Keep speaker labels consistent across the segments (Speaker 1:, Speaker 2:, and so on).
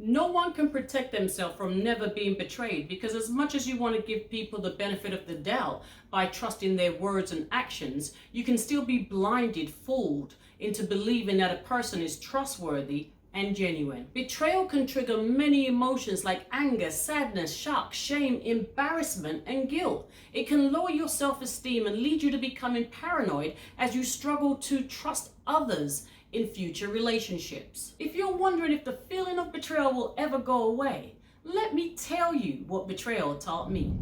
Speaker 1: No one can protect themselves from never being betrayed, because as much as you want to give people the benefit of the doubt by trusting their words and actions, you can still be blinded, fooled into believing that a person is trustworthy and genuine. Betrayal can trigger many emotions like anger, sadness, shock, shame, embarrassment, and guilt. It can lower your self-esteem and lead you to becoming paranoid as you struggle to trust others in future relationships. If you're wondering if the feeling of betrayal will ever go away, let me tell you what betrayal taught me.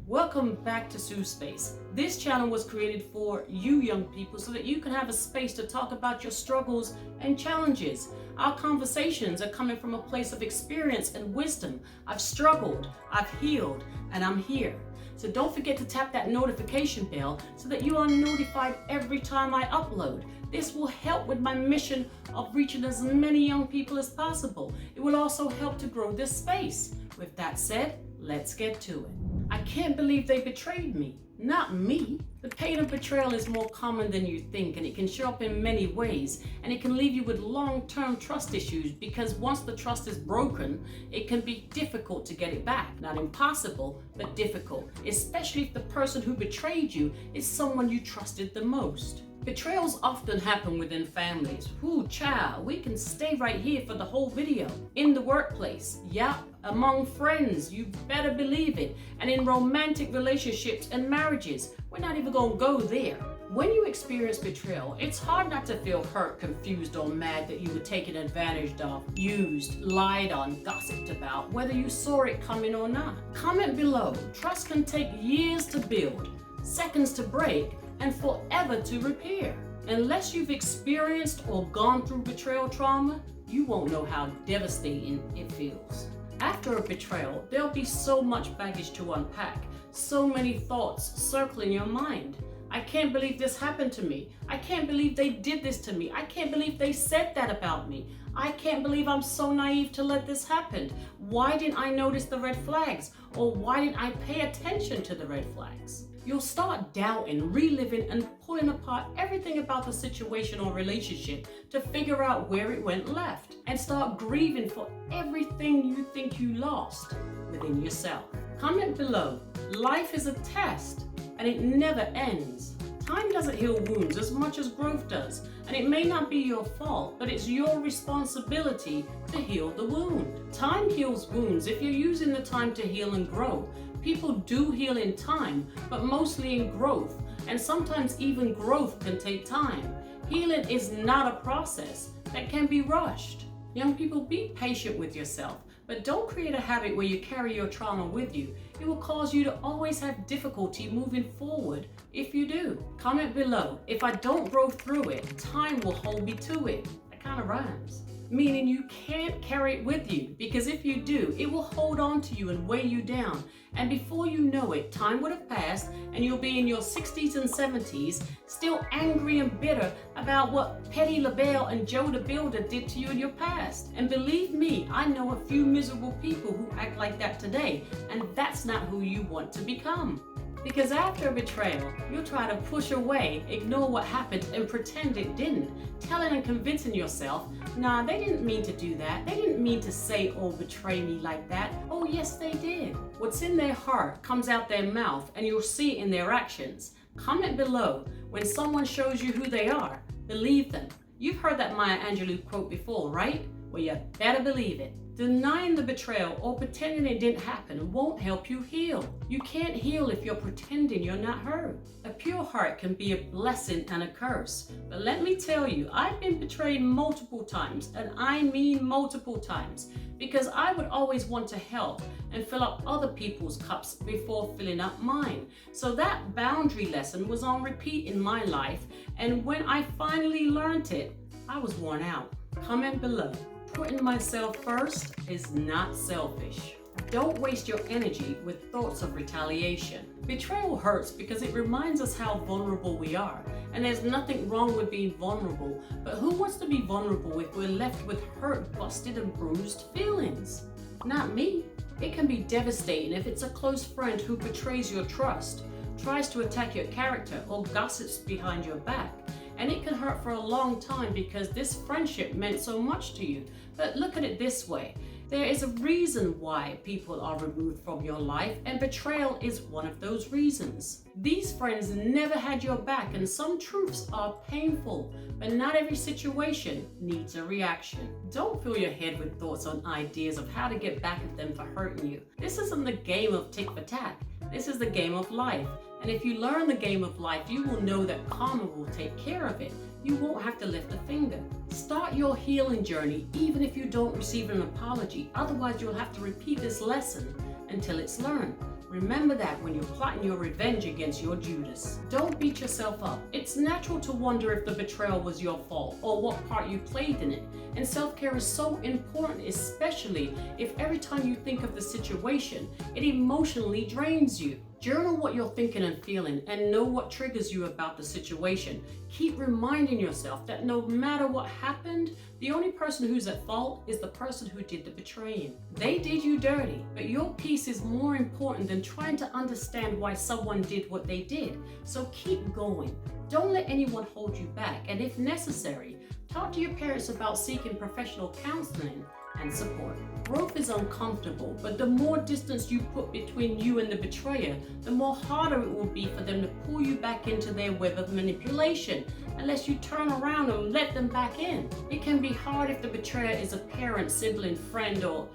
Speaker 1: Welcome back to Sue Space. This channel was created for you young people so that you can have a space to talk about your struggles and challenges. Our conversations are coming from a place of experience and wisdom. I've struggled, I've healed, and I'm here. So don't forget to tap that notification bell so that you are notified every time I upload. This will help with my mission of reaching as many young people as possible. It will also help to grow this space. With that said, let's get to it. I can't believe they betrayed me. Not me. The pain of betrayal is more common than you think, and it can show up in many ways, and it can leave you with long-term trust issues because once the trust is broken, it can be difficult to get it back. Not impossible, but difficult, especially if the person who betrayed you is someone you trusted the most. Betrayals often happen within families. Ooh, child, we can stay right here for the whole video. In the workplace, yeah, among friends, you better believe it. And in romantic relationships and marriages, we're not even gonna go there. When you experience betrayal, it's hard not to feel hurt, confused, or mad that you were taken advantage of, used, lied on, gossiped about, whether you saw it coming or not. Comment below. Trust can take years to build, seconds to break, and forever to repair. Unless you've experienced or gone through betrayal trauma, you won't know how devastating it feels. After a betrayal, there'll be so much baggage to unpack, so many thoughts circling your mind. I can't believe this happened to me. I can't believe they did this to me. I can't believe they said that about me. I can't believe I'm so naive to let this happen. Why didn't I notice the red flags? Or why didn't I pay attention to the red flags? You'll start doubting, reliving, and pulling apart everything about the situation or relationship to figure out where it went left, and start grieving for everything you think you lost within yourself. Comment below. Life is a test, and it never ends. Time doesn't heal wounds as much as growth does, and it may not be your fault, but it's your responsibility to heal the wound. Time heals wounds if you're using the time to heal and grow. People do heal in time, but mostly in growth, and sometimes even growth can take time. Healing is not a process that can be rushed. Young people, be patient with yourself, but don't create a habit where you carry your trauma with you. It will cause you to always have difficulty moving forward if you do. Comment below. If I don't grow through it, time will hold me to it. That kind of rhymes. Meaning you can't carry it with you, because if you do, it will hold on to you and weigh you down. And before you know it, time would have passed and you'll be in your 60s and 70s, still angry and bitter about what Patti LaBelle and Joe the Builder did to you in your past. And believe me, I know a few miserable people who act like that today, and that's not who you want to become. Because after a betrayal, you'll try to push away, ignore what happened, and pretend it didn't, telling and convincing yourself, nah, they didn't mean to do that. They didn't mean to say or betray me like that. Oh, yes, they did. What's in their heart comes out their mouth, and you'll see it in their actions. Comment below. When someone shows you who they are, believe them. You've heard that Maya Angelou quote before, right? Well, you better believe it. Denying the betrayal or pretending it didn't happen won't help you heal. You can't heal if you're pretending you're not hurt. A pure heart can be a blessing and a curse. But let me tell you, I've been betrayed multiple times, and I mean multiple times, because I would always want to help and fill up other people's cups before filling up mine. So that boundary lesson was on repeat in my life, and when I finally learned it, I was worn out. Comment below. Putting myself first is not selfish. Don't waste your energy with thoughts of retaliation. Betrayal hurts because it reminds us how vulnerable we are, and there's nothing wrong with being vulnerable, but who wants to be vulnerable if we're left with hurt, busted, and bruised feelings? Not me. It can be devastating if it's a close friend who betrays your trust, tries to attack your character, or gossips behind your back. And it can hurt for a long time because this friendship meant so much to you. But look at it this way. There is a reason why people are removed from your life, and betrayal is one of those reasons. These friends never had your back, and some truths are painful, but not every situation needs a reaction. Don't fill your head with thoughts on ideas of how to get back at them for hurting you. This isn't the game of tick for tack. This is the game of life. And if you learn the game of life, you will know that karma will take care of it. You won't have to lift a finger. Start your healing journey even if you don't receive an apology. Otherwise, you'll have to repeat this lesson until it's learned. Remember that when you're plotting your revenge against your Judas. Don't beat yourself up. It's natural to wonder if the betrayal was your fault or what part you played in it. And self-care is so important, especially if every time you think of the situation, it emotionally drains you. Journal what you're thinking and feeling and know what triggers you about the situation. Keep reminding yourself that no matter what happened, the only person who's at fault is the person who did the betraying. They did you dirty, but your peace is more important than trying to understand why someone did what they did. So keep going. Don't let anyone hold you back, and if necessary, talk to your parents about seeking professional counseling and support. Growth is uncomfortable, but the more distance you put between you and the betrayer, the more harder it will be for them to pull you back into their web of manipulation, unless you turn around and let them back in. It can be hard if the betrayer is a parent, sibling, friend, or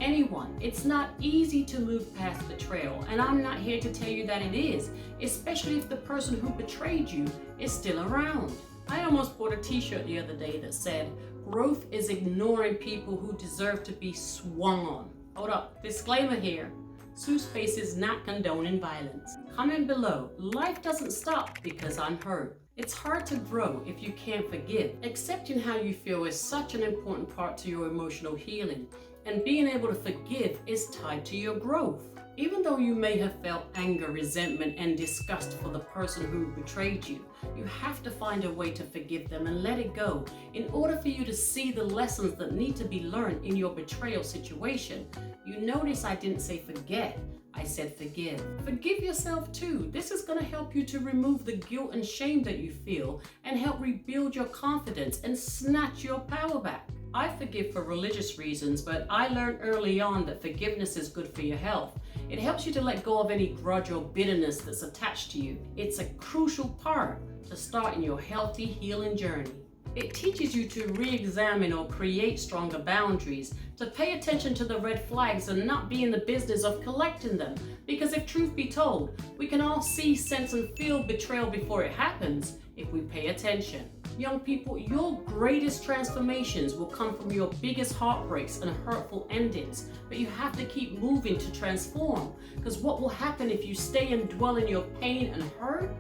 Speaker 1: anyone. It's not easy to move past betrayal, and I'm not here to tell you that it is, especially if the person who betrayed you is still around. I almost bought a t-shirt the other day that said, "Growth is ignoring people who deserve to be swung on." Hold up, disclaimer here. Sue Space is not condoning violence. Comment below. Life doesn't stop because I'm hurt. It's hard to grow if you can't forgive. Accepting how you feel is such an important part to your emotional healing, and being able to forgive is tied to your growth. Even though you may have felt anger, resentment, and disgust for the person who betrayed you, you have to find a way to forgive them and let it go in order for you to see the lessons that need to be learned in your betrayal situation. You notice I didn't say forget, I said forgive. Forgive yourself too. This is going to help you to remove the guilt and shame that you feel and help rebuild your confidence and snatch your power back. I forgive for religious reasons, but I learned early on that forgiveness is good for your health. It helps you to let go of any grudge or bitterness that's attached to you. It's a crucial part to starting your healthy healing journey. It teaches you to re-examine or create stronger boundaries, to pay attention to the red flags and not be in the business of collecting them. Because if truth be told, we can all see, sense, and feel betrayal before it happens if we pay attention. Young people, your greatest transformations will come from your biggest heartbreaks and hurtful endings, but you have to keep moving to transform, because what will happen if you stay and dwell in your pain and hurt?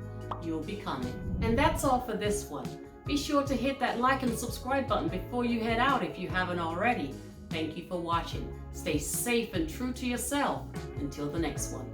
Speaker 1: You'll become it. And that's all for this one. Be sure to hit that like and subscribe button before you head out if you haven't already. Thank you for watching. Stay safe and true to yourself. Until the next one.